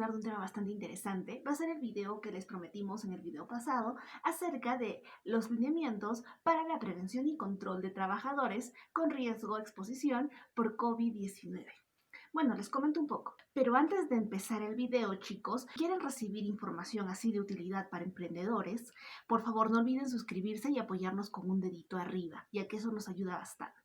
hablar de un tema bastante interesante. Va a ser el video que les prometimos en el video pasado acerca de los lineamientos para la prevención y control de trabajadores con riesgo de exposición por COVID-19. Bueno, les comento un poco, pero antes de empezar el video, chicos, ¿quieren recibir información así de utilidad para emprendedores? Por favor, no olviden suscribirse y apoyarnos con un dedito arriba, ya que eso nos ayuda bastante.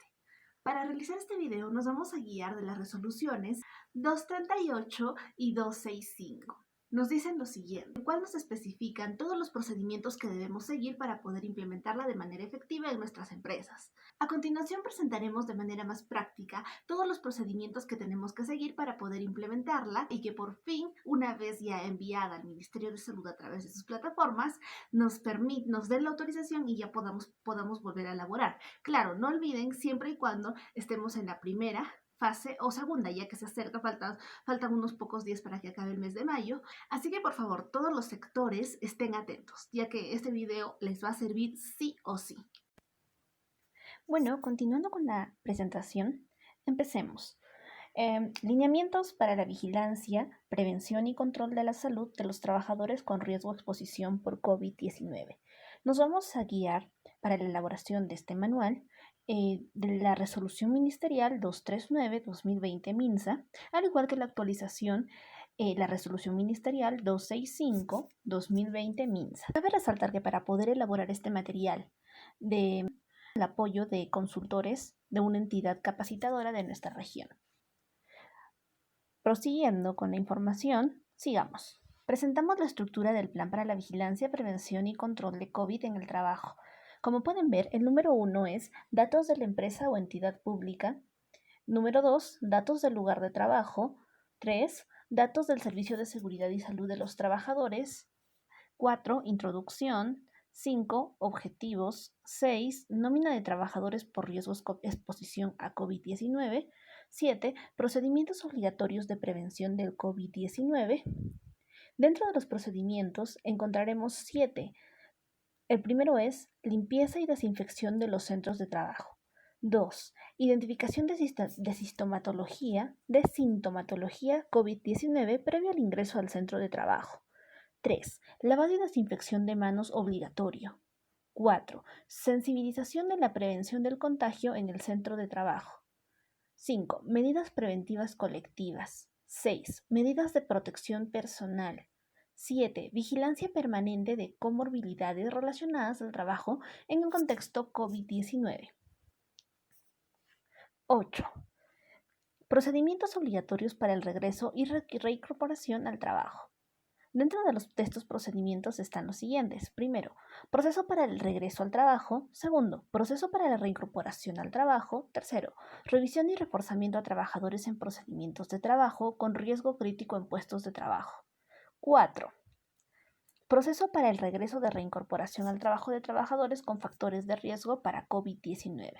Para realizar este video nos vamos a guiar de las resoluciones 238 y 265. Nos dicen lo siguiente, el cual nos especifican todos los procedimientos que debemos seguir para poder implementarla de manera efectiva en nuestras empresas. A continuación presentaremos de manera más práctica todos los procedimientos que tenemos que seguir para poder implementarla y que por fin, una vez ya enviada al Ministerio de Salud a través de sus plataformas, nos den la autorización y ya podamos volver a elaborar. Claro, no olviden siempre y cuando estemos en la primera fase o segunda, ya que se acerca, faltan unos pocos días para que acabe el mes de mayo. Así que por favor, todos los sectores estén atentos, ya que este video les va a servir sí o sí. Bueno, continuando con la presentación, empecemos. Lineamientos para la vigilancia, prevención y control de la salud de los trabajadores con riesgo de exposición por COVID-19. Nos vamos a guiar para la elaboración de este manual de la Resolución Ministerial 239-2020 MINSA, al igual que la actualización la Resolución Ministerial 265-2020 MINSA. Cabe resaltar que para poder elaborar este material de el apoyo de consultores de una entidad capacitadora de nuestra región. Prosiguiendo con la información, sigamos. Presentamos la estructura del Plan para la Vigilancia, Prevención y Control de COVID en el trabajo. Como pueden ver, el número 1 es datos de la empresa o entidad pública. Número 2, datos del lugar de trabajo. 3, datos del Servicio de Seguridad y Salud de los trabajadores. 4, introducción. 5, objetivos. 6, nómina de trabajadores por riesgos de exposición a COVID-19. 7, procedimientos obligatorios de prevención del COVID-19. Dentro de los procedimientos encontraremos 7. El primero es limpieza y desinfección de los centros de trabajo. 2. Identificación de sintomatología COVID-19 previo al ingreso al centro de trabajo. 3. Lavado y desinfección de manos obligatorio. 4. Sensibilización de la prevención del contagio en el centro de trabajo. 5. Medidas preventivas colectivas. 6. Medidas de protección personal. 7. Vigilancia permanente de comorbilidades relacionadas al trabajo en el contexto COVID-19. 8. Procedimientos obligatorios para el regreso y reincorporación al trabajo. Dentro de estos procedimientos están los siguientes. Primero, proceso para el regreso al trabajo. Segundo, proceso para la reincorporación al trabajo. Tercero, revisión y reforzamiento a trabajadores en procedimientos de trabajo con riesgo crítico en puestos de trabajo. 4. Proceso para el regreso de reincorporación al trabajo de trabajadores con factores de riesgo para COVID-19.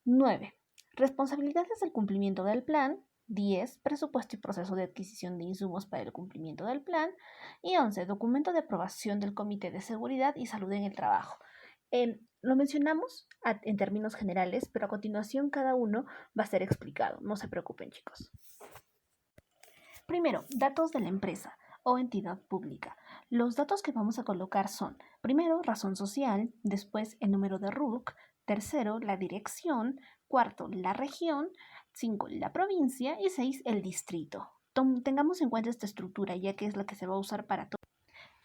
9. Responsabilidades del cumplimiento del plan. 10. Presupuesto y proceso de adquisición de insumos para el cumplimiento del plan. Y 11. Documento de aprobación del Comité de Seguridad y Salud en el Trabajo. Lo mencionamos en términos generales, pero a continuación cada uno va a ser explicado. No se preocupen, chicos. Primero, datos de la empresa o entidad pública. Los datos que vamos a colocar son, primero, razón social, después el número de RUC, tercero, la dirección, cuarto, la región, 5, la provincia y 6, el distrito. Tengamos en cuenta esta estructura, ya que es la que se va a usar para todo.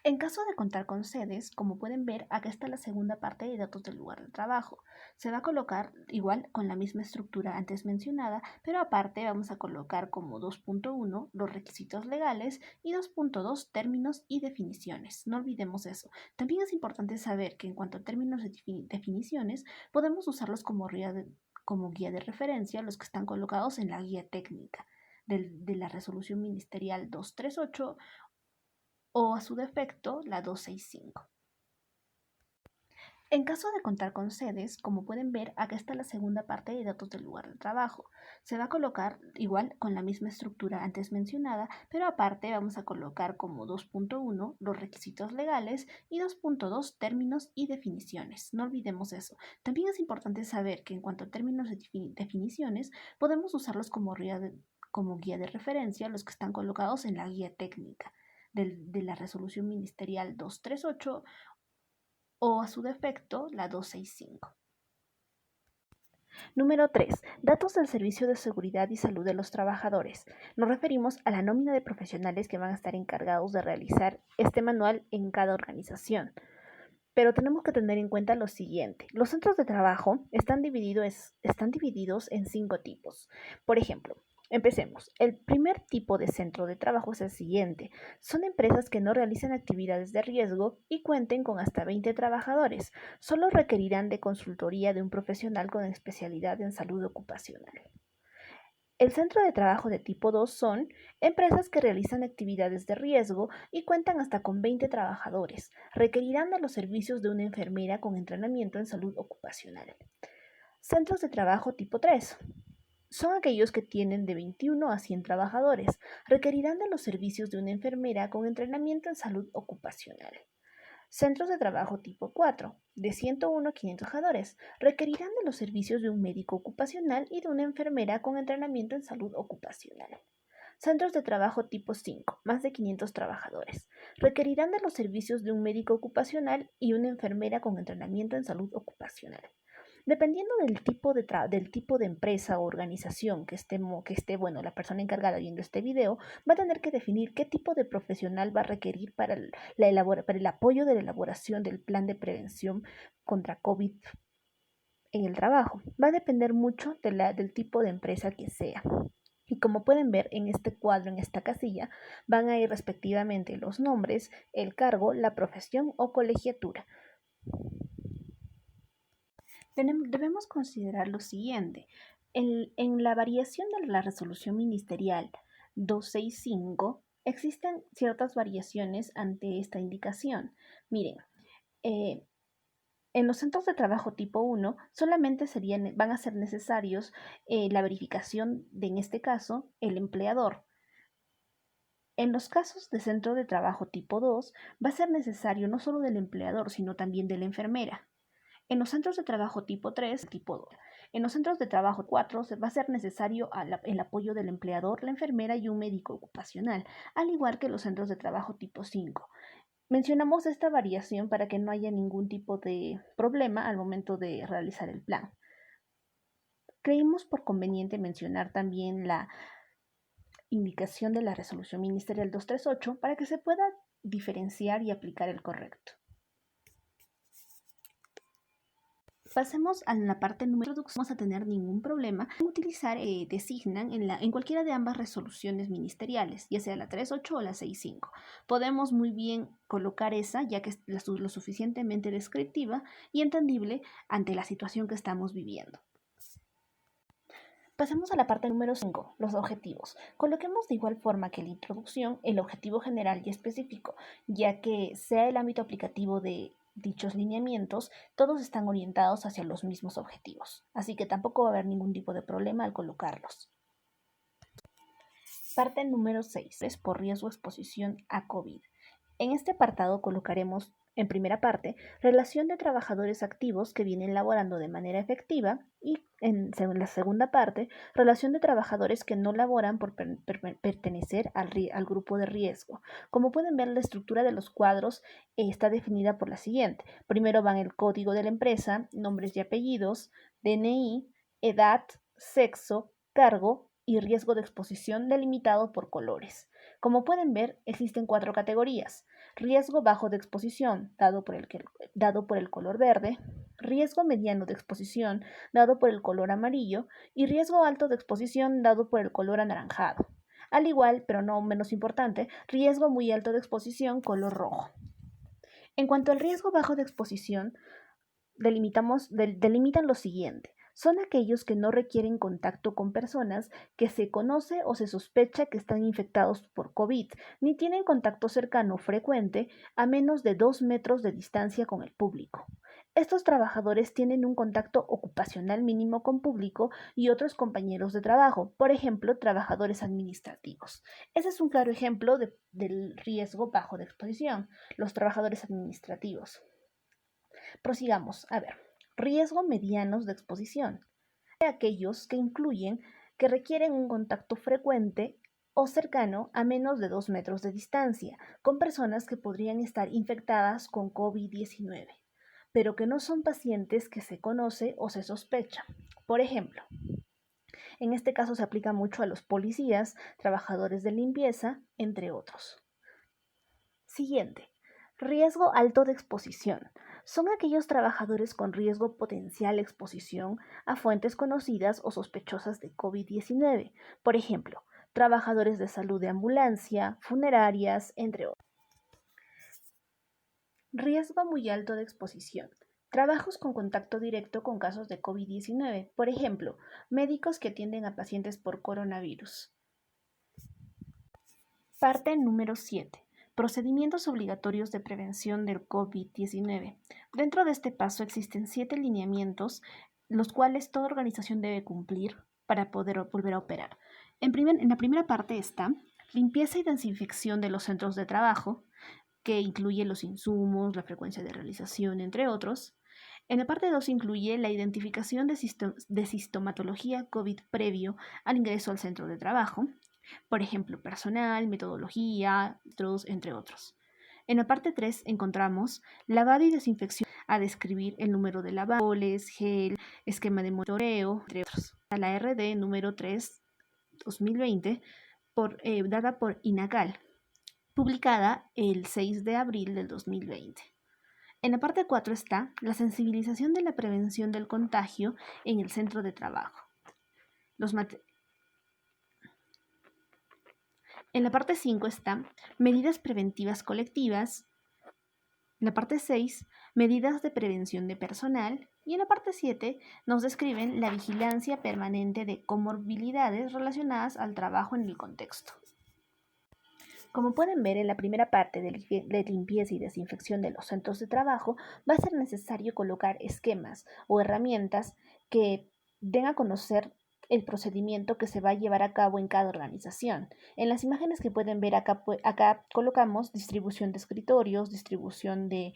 En caso de contar con sedes, como pueden ver, acá está la segunda parte de datos del lugar de trabajo. Se va a colocar igual con la misma estructura antes mencionada, pero aparte vamos a colocar como 2.1 los requisitos legales y 2.2 términos y definiciones. No olvidemos eso. También es importante saber que en cuanto a términos y definiciones, podemos usarlos como guía de referencia, los que están colocados en la guía técnica de la Resolución Ministerial 238 o a su defecto la 265. En caso de contar con sedes, como pueden ver, acá está la segunda parte de datos del lugar de trabajo. Se va a colocar igual con la misma estructura antes mencionada, pero aparte vamos a colocar como 2.1 los requisitos legales y 2.2 términos y definiciones. No olvidemos eso. También es importante saber que en cuanto a términos y definiciones, podemos usarlos como guía como guía de referencia los que están colocados en la guía técnica de la resolución ministerial 238 o a su defecto la 265. Número 3. Datos del Servicio de Seguridad y Salud de los Trabajadores. Nos referimos a la nómina de profesionales que van a estar encargados de realizar este manual en cada organización. Pero tenemos que tener en cuenta lo siguiente. Los centros de trabajo están divididos en 5 tipos. Por ejemplo, empecemos. El primer tipo de centro de trabajo es el siguiente. Son empresas que no realicen actividades de riesgo y cuenten con hasta 20 trabajadores. Solo requerirán de consultoría de un profesional con especialidad en salud ocupacional. El centro de trabajo de tipo 2 son empresas que realizan actividades de riesgo y cuentan hasta con 20 trabajadores. Requerirán de los servicios de una enfermera con entrenamiento en salud ocupacional. Centros de trabajo tipo 3 son aquellos que tienen de 21 a 100 trabajadores. Requerirán de los servicios de una enfermera con entrenamiento en salud ocupacional. Centros de trabajo tipo 4, de 101 a 500 trabajadores, requerirán de los servicios de un médico ocupacional y de una enfermera con entrenamiento en salud ocupacional. Centros de trabajo tipo 5, más de 500 trabajadores, requerirán de los servicios de un médico ocupacional y una enfermera con entrenamiento en salud ocupacional. Dependiendo del tipo de empresa o organización que esté, la persona encargada viendo este video va a tener que definir qué tipo de profesional va a requerir para el apoyo de la elaboración del plan de prevención contra COVID en el trabajo. Va a depender mucho del tipo de empresa que sea. Y como pueden ver en este cuadro, en esta casilla, van a ir respectivamente los nombres, el cargo, la profesión o colegiatura. Debemos considerar lo siguiente. En la variación de la resolución ministerial 265 existen ciertas variaciones ante esta indicación. Miren, en los centros de trabajo tipo 1 solamente van a ser necesarios la verificación de, en este caso, el empleador. En los casos de centro de trabajo tipo 2 va a ser necesario no solo del empleador, sino también de la enfermera. En los centros de trabajo tipo 3, tipo 2. En los centros de trabajo 4 va a ser necesario el apoyo del empleador, la enfermera y un médico ocupacional, al igual que los centros de trabajo tipo 5. Mencionamos esta variación para que no haya ningún tipo de problema al momento de realizar el plan. Creímos por conveniente mencionar también la indicación de la resolución ministerial 238 para que se pueda diferenciar y aplicar el correcto. Pasemos a la parte número 2. No vamos a tener ningún problema en utilizar, designan en cualquiera de ambas resoluciones ministeriales, ya sea la 38 o la 65. Podemos muy bien colocar esa, ya que es lo suficientemente descriptiva y entendible ante la situación que estamos viviendo. Pasemos a la parte número 5, los objetivos. Coloquemos de igual forma que la introducción el objetivo general y específico, ya que sea el ámbito aplicativo de dichos lineamientos, todos están orientados hacia los mismos objetivos, así que tampoco va a haber ningún tipo de problema al colocarlos. Parte número 6, es por riesgo o exposición a COVID. En este apartado colocaremos, en primera parte, relación de trabajadores activos que vienen laborando de manera efectiva y en la segunda parte, relación de trabajadores que no laboran por pertenecer al grupo de riesgo. Como pueden ver, la estructura de los cuadros está definida por la siguiente. Primero van el código de la empresa, nombres y apellidos, DNI, edad, sexo, cargo y riesgo de exposición delimitado por colores. Como pueden ver, existen 4 categorías. Riesgo bajo de exposición, dado por el color verde, riesgo mediano de exposición, dado por el color amarillo, y riesgo alto de exposición, dado por el color anaranjado. Al igual, pero no menos importante, riesgo muy alto de exposición, color rojo. En cuanto al riesgo bajo de exposición, delimitan lo siguiente. Son aquellos que no requieren contacto con personas que se conoce o se sospecha que están infectados por COVID, ni tienen contacto cercano frecuente a menos de 2 metros de distancia con el público. Estos trabajadores tienen un contacto ocupacional mínimo con público y otros compañeros de trabajo, por ejemplo, trabajadores administrativos. Ese es un claro ejemplo del riesgo bajo de exposición, los trabajadores administrativos. Prosigamos. A ver, riesgo medianos de exposición. Aquellos que incluyen que requieren un contacto frecuente o cercano a menos de 2 metros de distancia con personas que podrían estar infectadas con COVID-19, pero que no son pacientes que se conoce o se sospecha. Por ejemplo, en este caso se aplica mucho a los policías, trabajadores de limpieza, entre otros. Siguiente. Riesgo alto de exposición. Son aquellos trabajadores con riesgo potencial de exposición a fuentes conocidas o sospechosas de COVID-19. Por ejemplo, trabajadores de salud de ambulancia, funerarias, entre otros. Riesgo muy alto de exposición. Trabajos con contacto directo con casos de COVID-19. Por ejemplo, médicos que atienden a pacientes por coronavirus. Parte número 7. Procedimientos obligatorios de prevención del COVID-19. Dentro de este paso existen 7 lineamientos, los cuales toda organización debe cumplir para poder volver a operar. En la primera parte está limpieza y desinfección de los centros de trabajo, que incluye los insumos, la frecuencia de realización, entre otros. En la parte 2 incluye la identificación de sintomatología COVID previo al ingreso al centro de trabajo, por ejemplo, personal, metodología, entre otros. En la parte 3 encontramos lavado y desinfección, a describir el número de lavables, gel, esquema de monitoreo, entre otros. A la RD número 3, 2020, dada por INACAL, publicada el 6 de abril del 2020. En la parte 4 está la sensibilización de la prevención del contagio en el centro de trabajo. En la parte 5 está medidas preventivas colectivas. En la parte 6, medidas de prevención de personal. Y en la parte 7 nos describen la vigilancia permanente de comorbilidades relacionadas al trabajo en el contexto. Como pueden ver, en la primera parte de limpieza y desinfección de los centros de trabajo va a ser necesario colocar esquemas o herramientas que den a conocer el procedimiento que se va a llevar a cabo en cada organización. En las imágenes que pueden ver acá colocamos distribución de escritorios, distribución de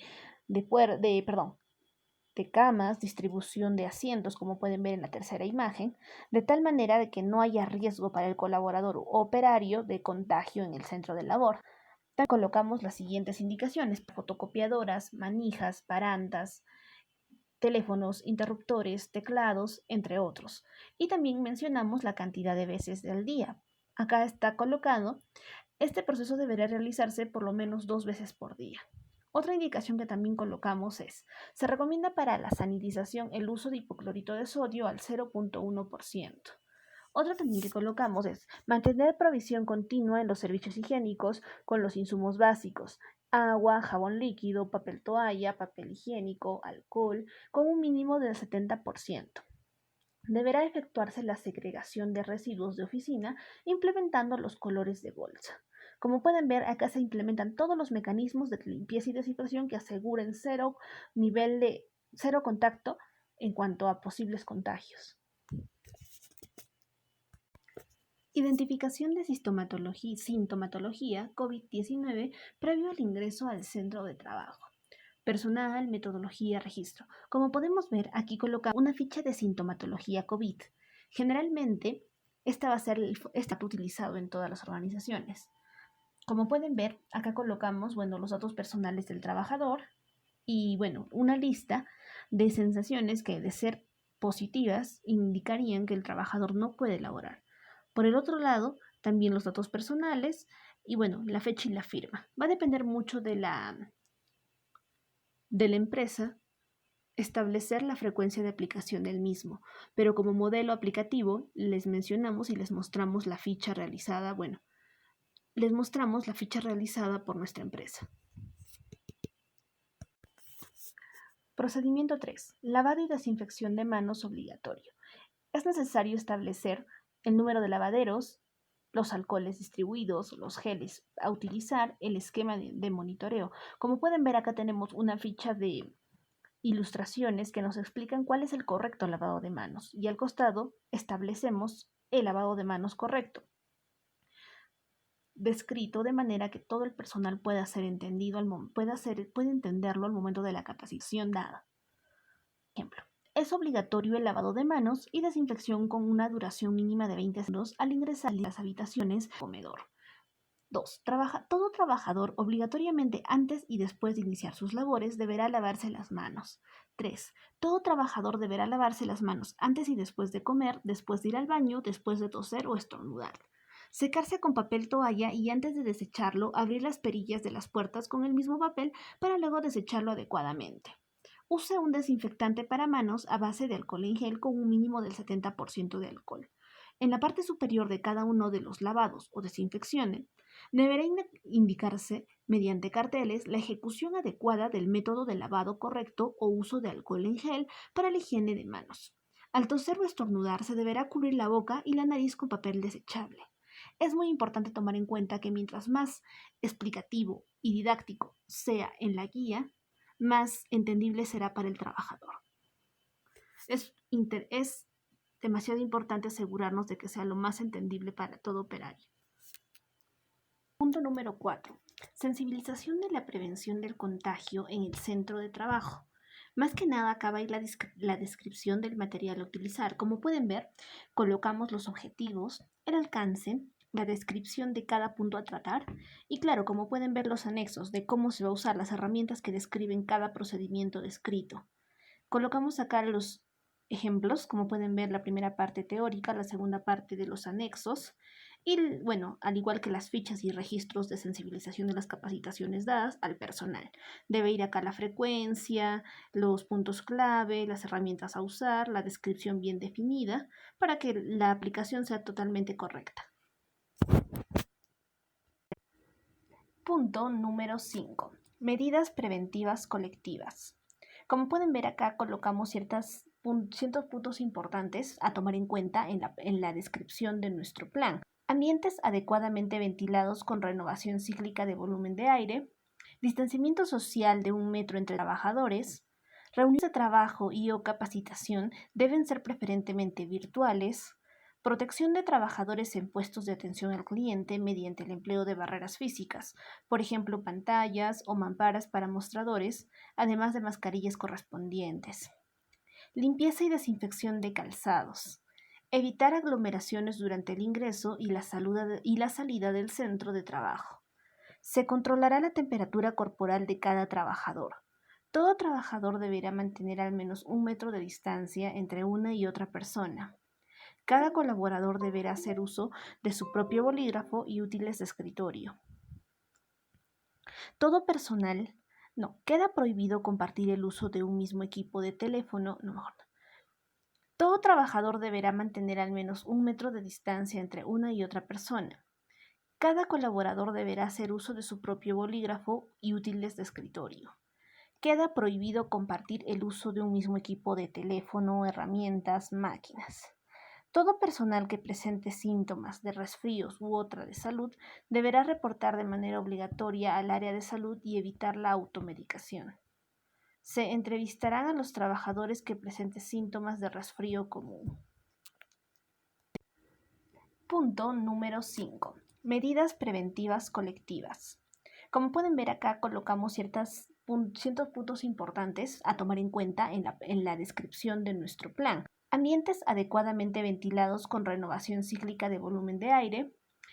camas, distribución de asientos, como pueden ver en la tercera imagen, de tal manera de que no haya riesgo para el colaborador u operario de contagio en el centro de labor. También colocamos las siguientes indicaciones: fotocopiadoras, manijas, barandas, teléfonos, interruptores, teclados, entre otros. Y también mencionamos la cantidad de veces del día. Acá está colocado, este proceso deberá realizarse por lo menos 2 veces por día. Otra indicación que también colocamos es: se recomienda para la sanitización el uso de hipoclorito de sodio al 0.1%. Otra también que colocamos es mantener provisión continua en los servicios higiénicos con los insumos básicos: agua, jabón líquido, papel toalla, papel higiénico, alcohol, con un mínimo del 70%. Deberá efectuarse la segregación de residuos de oficina implementando los colores de bolsa. Como pueden ver, acá se implementan todos los mecanismos de limpieza y desinfección que aseguren cero contacto en cuanto a posibles contagios. Identificación de sintomatología COVID-19 previo al ingreso al centro de trabajo. Personal, metodología, registro. Como podemos ver, aquí colocamos una ficha de sintomatología COVID. Generalmente, esta va a ser utilizado en todas las organizaciones. Como pueden ver, acá colocamos, los datos personales del trabajador y, una lista de sensaciones que, de ser positivas, indicarían que el trabajador no puede laborar. Por el otro lado, también los datos personales y, la fecha y la firma. Va a depender mucho de la empresa establecer la frecuencia de aplicación del mismo, pero como modelo aplicativo les mencionamos y les mostramos la ficha realizada, les mostramos la ficha realizada por nuestra empresa. Procedimiento 3. Lavado y desinfección de manos obligatorio. Es necesario establecer el número de lavaderos, los alcoholes distribuidos, los geles a utilizar, el esquema de monitoreo. Como pueden ver, acá tenemos una ficha de ilustraciones que nos explican cuál es el correcto lavado de manos, y al costado establecemos el lavado de manos correcto, descrito de manera que todo el personal pueda ser entendido, puede entenderlo al momento de la capacitación dada. Ejemplo: Es obligatorio el lavado de manos y desinfección con una duración mínima de 20 segundos al ingresar a las habitaciones comedor. 2. Todo trabajador obligatoriamente antes y después de iniciar sus labores deberá lavarse las manos. 3. Todo trabajador deberá lavarse las manos antes y después de comer, después de ir al baño, después de toser o estornudar. Secarse con papel toalla y antes de desecharlo, abrir las perillas de las puertas con el mismo papel para luego desecharlo adecuadamente. Use un desinfectante para manos a base de alcohol en gel con un mínimo del 70% de alcohol. En la parte superior de cada uno de los lavados o desinfecciones, deberá indicarse mediante carteles la ejecución adecuada del método de lavado correcto o uso de alcohol en gel para la higiene de manos. Al toser o estornudar se deberá cubrir la boca y la nariz con papel desechable. Es muy importante tomar en cuenta que mientras más explicativo y didáctico sea en la guía, más entendible será para el trabajador. Es demasiado importante asegurarnos de que sea lo más entendible para todo operario. Punto número 4. Sensibilización de la prevención del contagio en el centro de trabajo. Más que nada acaba ahí la descripción del material a utilizar. Como pueden ver, colocamos los objetivos, el alcance, la descripción de cada punto a tratar y claro, como pueden ver los anexos de cómo se va a usar las herramientas que describen cada procedimiento descrito. Colocamos acá los ejemplos, como pueden ver la primera parte teórica, la segunda parte de los anexos y bueno, al igual que las fichas y registros de sensibilización de las capacitaciones dadas al personal. Debe ir acá la frecuencia, los puntos clave, las herramientas a usar, la descripción bien definida para que la aplicación sea totalmente correcta. Punto número 5. Medidas preventivas colectivas. Como pueden ver acá colocamos ciertos puntos importantes a tomar en cuenta en la descripción de nuestro plan. Ambientes adecuadamente ventilados con renovación cíclica de volumen de aire, distanciamiento social de 1 metro entre trabajadores, reuniones de trabajo y o capacitación deben ser preferentemente virtuales, protección de trabajadores en puestos de atención al cliente mediante el empleo de barreras físicas, por ejemplo pantallas o mamparas para mostradores, además de mascarillas correspondientes. Limpieza y desinfección de calzados. Evitar aglomeraciones durante el ingreso y la salida del centro de trabajo. Se controlará la temperatura corporal de cada trabajador. Todo trabajador deberá mantener al menos 1 metro de distancia entre una y otra persona. Cada colaborador deberá hacer uso de su propio bolígrafo y útiles de escritorio. Todo personal, queda prohibido compartir el uso de un mismo equipo de teléfono, Todo trabajador deberá mantener al menos 1 metro de distancia entre una y otra persona. Cada colaborador deberá hacer uso de su propio bolígrafo y útiles de escritorio. Queda prohibido compartir el uso de un mismo equipo de teléfono, herramientas, máquinas. Todo personal que presente síntomas de resfríos u otra de salud deberá reportar de manera obligatoria al área de salud y evitar la automedicación. Se entrevistarán a los trabajadores que presenten síntomas de resfrío común. Punto número 5. Medidas preventivas colectivas. Como pueden ver acá colocamos ciertos puntos importantes a tomar en cuenta en la descripción de nuestro plan. Ambientes adecuadamente ventilados con renovación cíclica de volumen de aire,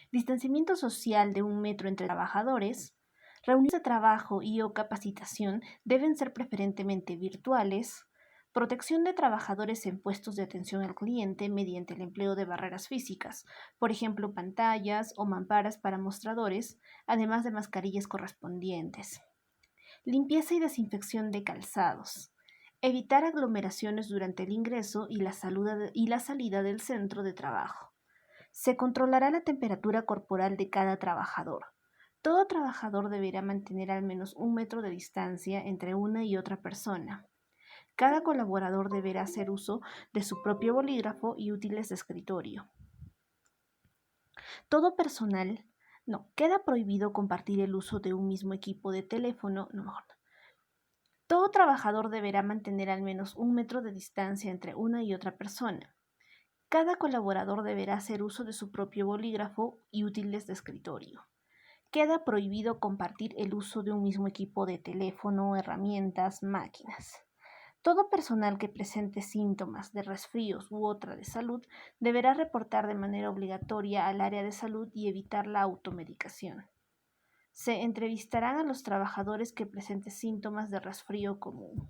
distanciamiento social de 1 metro entre trabajadores, reuniones de trabajo y o capacitación deben ser preferentemente virtuales, protección de trabajadores en puestos de atención al cliente mediante el empleo de barreras físicas, por ejemplo pantallas o mamparas para mostradores, además de mascarillas correspondientes. Limpieza y desinfección de calzados. Evitar aglomeraciones durante el ingreso y la salida del centro de trabajo. Se controlará la temperatura corporal de cada trabajador. Todo trabajador deberá mantener al menos 1 metro de distancia entre una y otra persona. Cada colaborador deberá hacer uso de su propio bolígrafo y útiles de escritorio. Todo personal, queda prohibido compartir el uso de un mismo equipo de teléfono, Todo trabajador deberá mantener al menos 1 metro de distancia entre una y otra persona. Cada colaborador deberá hacer uso de su propio bolígrafo y útiles de escritorio. Queda prohibido compartir el uso de un mismo equipo de teléfono, herramientas, máquinas. Todo personal que presente síntomas de resfríos u otra de salud deberá reportar de manera obligatoria al área de salud y evitar la automedicación. Se entrevistarán a los trabajadores que presenten síntomas de resfrío común.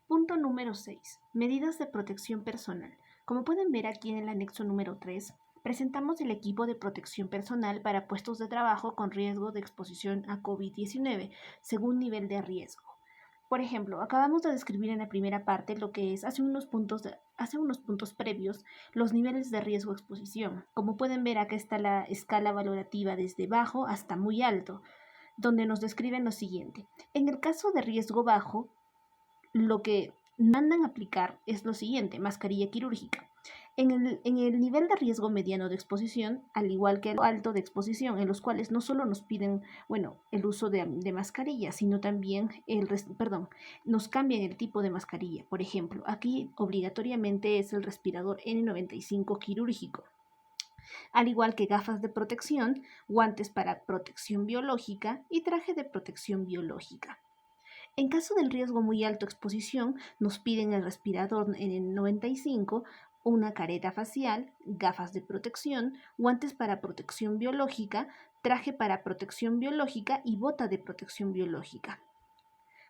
Punto número 6. Medidas de protección personal. Como pueden ver aquí en el anexo número 3, presentamos el equipo de protección personal para puestos de trabajo con riesgo de exposición a COVID-19, según nivel de riesgo. Por ejemplo, acabamos de describir en la primera parte lo que es hace unos puntos previos los niveles de riesgo de exposición. Como pueden ver, acá está la escala valorativa desde bajo hasta muy alto, donde nos describen lo siguiente. En el caso de riesgo bajo, lo que mandan aplicar es lo siguiente: mascarilla quirúrgica. En el nivel de riesgo mediano de exposición, al igual que el alto de exposición, en los cuales no solo nos piden, el uso de mascarilla, sino también nos cambian el tipo de mascarilla. Por ejemplo, aquí obligatoriamente es el respirador N95 quirúrgico, al igual que gafas de protección, guantes para protección biológica y traje de protección biológica. En caso del riesgo muy alto exposición, nos piden el respirador N95, una careta facial, gafas de protección, guantes para protección biológica, traje para protección biológica y bota de protección biológica.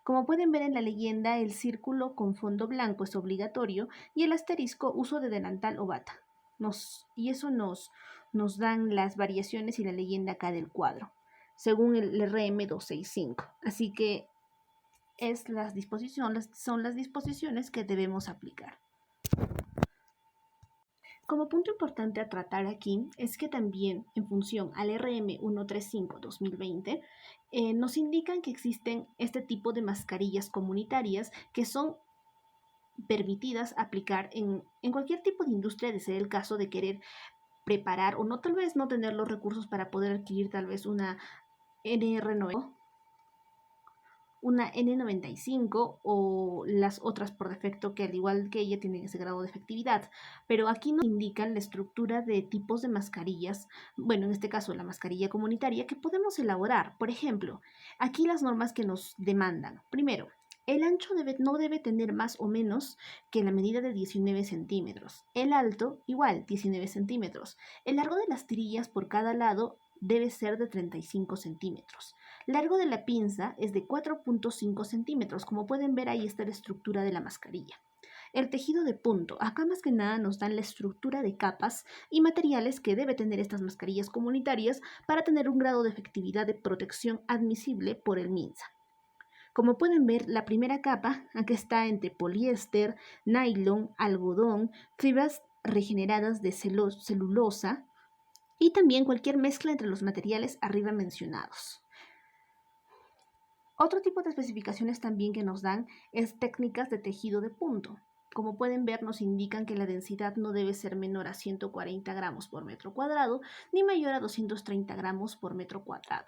Como pueden ver en la leyenda, el círculo con fondo blanco es obligatorio y el asterisco uso de delantal o bata. Eso nos dan las variaciones y la leyenda acá del cuadro, según el RM265. Así que son las disposiciones que debemos aplicar. Como punto importante a tratar aquí es que también en función al RM 135-2020 nos indican que existen este tipo de mascarillas comunitarias que son permitidas aplicar en cualquier tipo de industria, de ser el caso de querer preparar o no, tal vez no tener los recursos para poder adquirir tal vez una NR9, una N95 o las otras por defecto que al igual que ella tienen ese grado de efectividad, pero aquí nos indican la estructura de tipos de mascarillas, en este caso la mascarilla comunitaria que podemos elaborar. Por ejemplo, aquí las normas que nos demandan. Primero, el ancho no debe tener más o menos que la medida de 19 centímetros. El alto, igual, 19 centímetros. El largo de las tirillas por cada lado debe ser de 35 centímetros. Largo de la pinza es de 4.5 centímetros. Como pueden ver, ahí está la estructura de la mascarilla. El tejido de punto. Acá más que nada nos dan la estructura de capas y materiales que debe tener estas mascarillas comunitarias para tener un grado de efectividad de protección admisible por el MINSA. Como pueden ver, la primera capa acá está entre poliéster, nylon, algodón, fibras regeneradas de celulosa y también cualquier mezcla entre los materiales arriba mencionados. Otro tipo de especificaciones también que nos dan es técnicas de tejido de punto. Como pueden ver, nos indican que la densidad no debe ser menor a 140 gramos por metro cuadrado ni mayor a 230 gramos por metro cuadrado.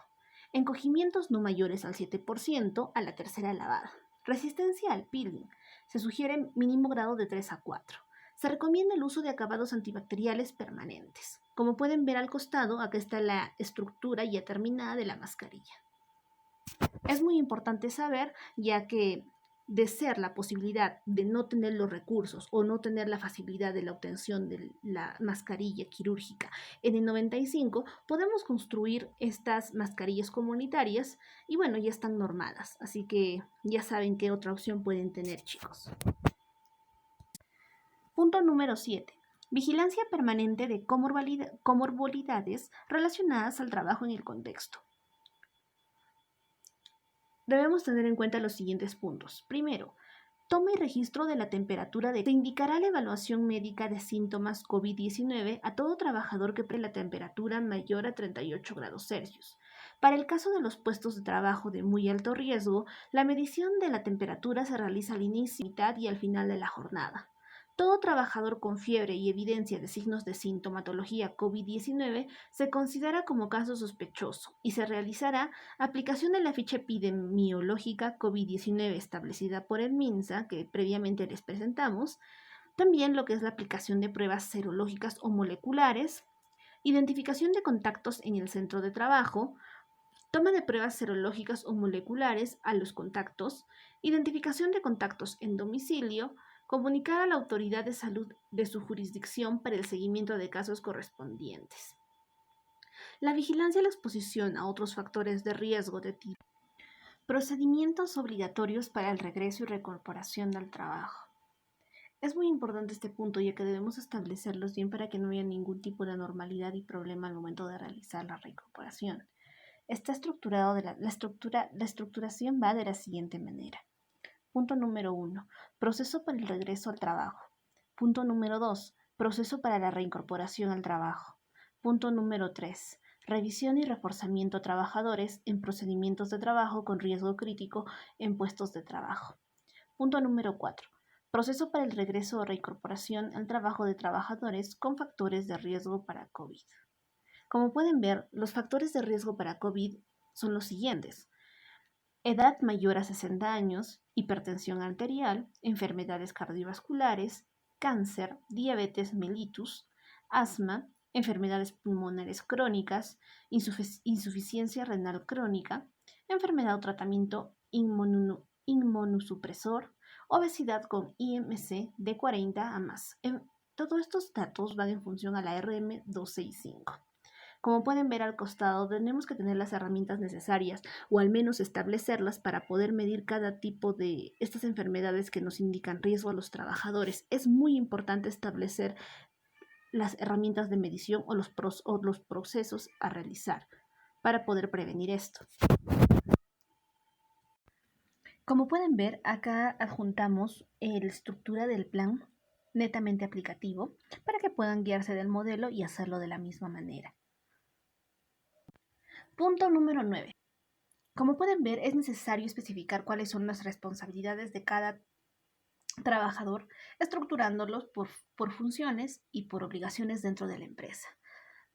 Encogimientos no mayores al 7% a la tercera lavada. Resistencia al peeling. Se sugiere mínimo grado de 3 a 4. Se recomienda el uso de acabados antibacteriales permanentes. Como pueden ver al costado, acá está la estructura ya terminada de la mascarilla. Es muy importante saber, ya que de ser la posibilidad de no tener los recursos o no tener la facilidad de la obtención de la mascarilla quirúrgica en el 95, podemos construir estas mascarillas comunitarias y ya están normadas, así que ya saben qué otra opción pueden tener, chicos. Punto número 7. Vigilancia permanente de comorbilidades relacionadas al trabajo en el contexto. Debemos tener en cuenta los siguientes puntos. Primero, toma y registro de la temperatura. Se indicará la evaluación médica de síntomas COVID-19 a todo trabajador que presente la temperatura mayor a 38 grados Celsius. Para el caso de los puestos de trabajo de muy alto riesgo, la medición de la temperatura se realiza al inicio, mitad y al final de la jornada. Todo trabajador con fiebre y evidencia de signos de sintomatología COVID-19 se considera como caso sospechoso y se realizará aplicación de la ficha epidemiológica COVID-19 establecida por el MINSA, que previamente les presentamos, también lo que es la aplicación de pruebas serológicas o moleculares, identificación de contactos en el centro de trabajo, toma de pruebas serológicas o moleculares a los contactos, identificación de contactos en domicilio, comunicar a la autoridad de salud de su jurisdicción para el seguimiento de casos correspondientes. La vigilancia y la exposición a otros factores de riesgo de tipo. Procedimientos obligatorios para el regreso y reincorporación al trabajo. Es muy importante este punto, ya que debemos establecerlos bien para que no haya ningún tipo de anormalidad y problema al momento de realizar la reincorporación. Está estructurado la estructuración va de la siguiente manera. Punto número 1. Proceso para el regreso al trabajo. Punto número 2. Proceso para la reincorporación al trabajo. Punto número 3. Revisión y reforzamiento a trabajadores en procedimientos de trabajo con riesgo crítico en puestos de trabajo. Punto número 4. Proceso para el regreso o reincorporación al trabajo de trabajadores con factores de riesgo para COVID. Como pueden ver, los factores de riesgo para COVID son los siguientes: edad mayor a 60 años, hipertensión arterial, enfermedades cardiovasculares, cáncer, diabetes mellitus, asma, enfermedades pulmonares crónicas, insuficiencia renal crónica, enfermedad o tratamiento inmunosupresor, obesidad con IMC de 40 a más. Todos estos datos van en función a la RM265. Como pueden ver al costado, tenemos que tener las herramientas necesarias o al menos establecerlas para poder medir cada tipo de estas enfermedades que nos indican riesgo a los trabajadores. Es muy importante establecer las herramientas de medición o los procesos a realizar para poder prevenir esto. Como pueden ver, acá adjuntamos la estructura del plan netamente aplicativo para que puedan guiarse del modelo y hacerlo de la misma manera. Punto número 9. Como pueden ver, es necesario especificar cuáles son las responsabilidades de cada trabajador, estructurándolos por funciones y por obligaciones dentro de la empresa.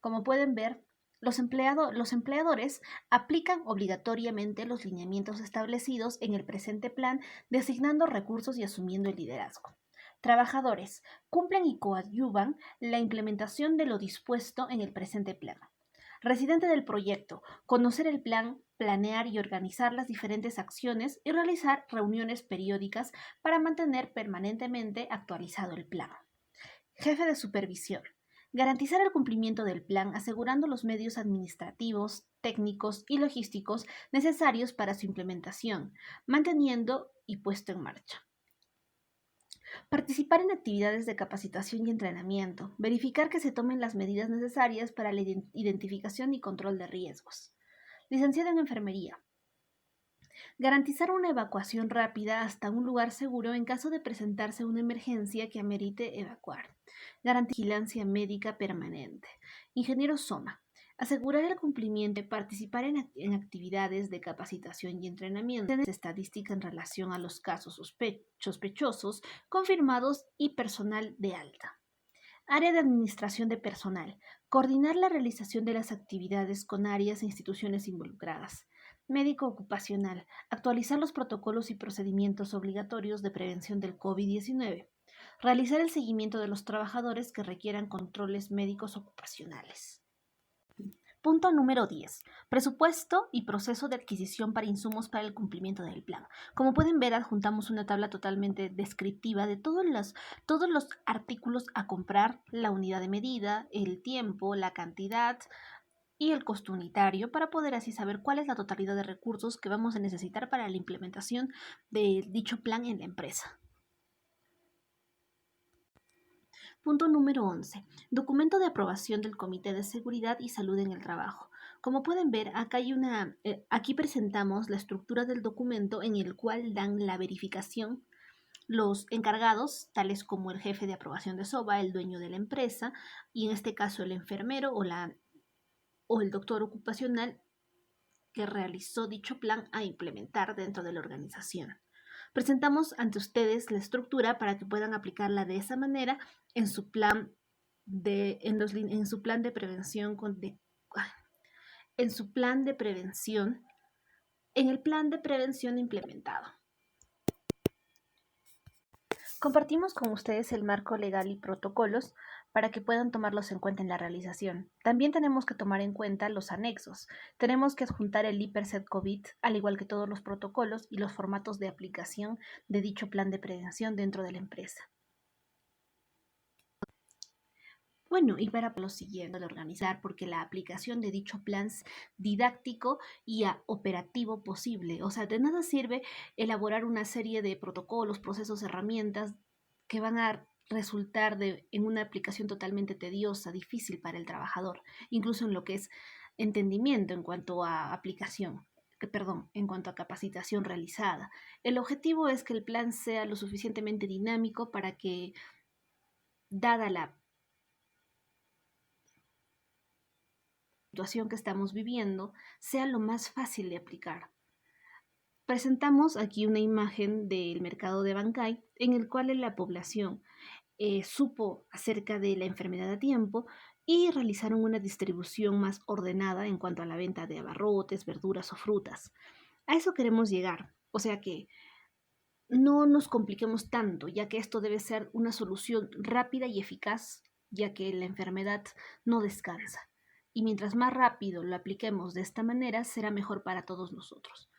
Como pueden ver, los empleadores aplican obligatoriamente los lineamientos establecidos en el presente plan, designando recursos y asumiendo el liderazgo. Trabajadores cumplen y coadyuvan la implementación de lo dispuesto en el presente plan. Residente del proyecto, conocer el plan, planear y organizar las diferentes acciones y realizar reuniones periódicas para mantener permanentemente actualizado el plan. Jefe de supervisión, garantizar el cumplimiento del plan asegurando los medios administrativos, técnicos y logísticos necesarios para su implementación, manteniendo y puesto en marcha. Participar en actividades de capacitación y entrenamiento. Verificar que se tomen las medidas necesarias para la identificación y control de riesgos. Licenciado en enfermería. Garantizar una evacuación rápida hasta un lugar seguro en caso de presentarse una emergencia que amerite evacuar. Garantizar vigilancia médica permanente. Ingeniero Soma. Asegurar el cumplimiento y participar en actividades de capacitación y entrenamiento. Estadística en relación a los casos sospechosos, confirmados y personal de alta. Área de administración de personal. Coordinar la realización de las actividades con áreas e instituciones involucradas. Médico ocupacional. Actualizar los protocolos y procedimientos obligatorios de prevención del COVID-19. Realizar el seguimiento de los trabajadores que requieran controles médicos ocupacionales. Punto número 10. Presupuesto y proceso de adquisición para insumos para el cumplimiento del plan. Como pueden ver, adjuntamos una tabla totalmente descriptiva de todos los artículos a comprar, la unidad de medida, el tiempo, la cantidad y el costo unitario para poder así saber cuál es la totalidad de recursos que vamos a necesitar para la implementación de dicho plan en la empresa. Punto número 11. Documento de aprobación del Comité de Seguridad y Salud en el Trabajo. Como pueden ver, aquí presentamos la estructura del documento en el cual dan la verificación los encargados, tales como el jefe de aprobación de SOBA, el dueño de la empresa, y en este caso el enfermero o el doctor ocupacional que realizó dicho plan a implementar dentro de la organización. Presentamos ante ustedes la estructura para que puedan aplicarla de esa manera en su plan de prevención en el plan de prevención implementado. Compartimos con ustedes el marco legal y protocolos para que puedan tomarlos en cuenta en la realización. También tenemos que tomar en cuenta los anexos. Tenemos que adjuntar el IPERSET COVID, al igual que todos los protocolos y los formatos de aplicación de dicho plan de prevención dentro de la empresa. Bueno, y para lo siguiente de organizar, porque la aplicación de dicho plan es didáctico y operativo posible. O sea, de nada sirve elaborar una serie de protocolos, procesos, herramientas que van a resultar en una aplicación totalmente tediosa, difícil para el trabajador, incluso en lo que es entendimiento en cuanto a aplicación. Perdón, en cuanto a capacitación realizada. El objetivo es que el plan sea lo suficientemente dinámico para que, dada la situación que estamos viviendo, sea lo más fácil de aplicar. Presentamos aquí una imagen del mercado de Bancay en el cual la población supo acerca de la enfermedad a tiempo y realizaron una distribución más ordenada en cuanto a la venta de abarrotes, verduras o frutas. A eso queremos llegar, o sea que no nos compliquemos tanto, ya que esto debe ser una solución rápida y eficaz, ya que la enfermedad no descansa. Y mientras más rápido lo apliquemos de esta manera, será mejor para todos nosotros.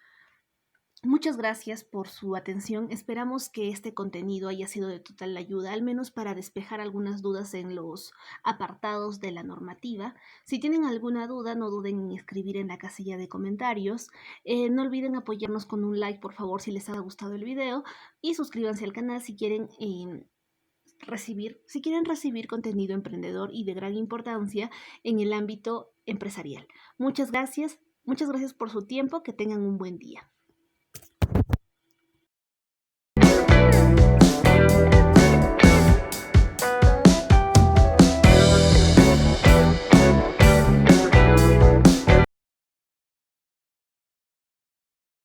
Muchas gracias por su atención. Esperamos que este contenido haya sido de total ayuda, al menos para despejar algunas dudas en los apartados de la normativa. Si tienen alguna duda, no duden en escribir en la casilla de comentarios. No olviden apoyarnos con un like, por favor, si les ha gustado el video, y suscríbanse al canal si quieren recibir contenido emprendedor y de gran importancia en el ámbito empresarial. Muchas gracias por su tiempo, que tengan un buen día.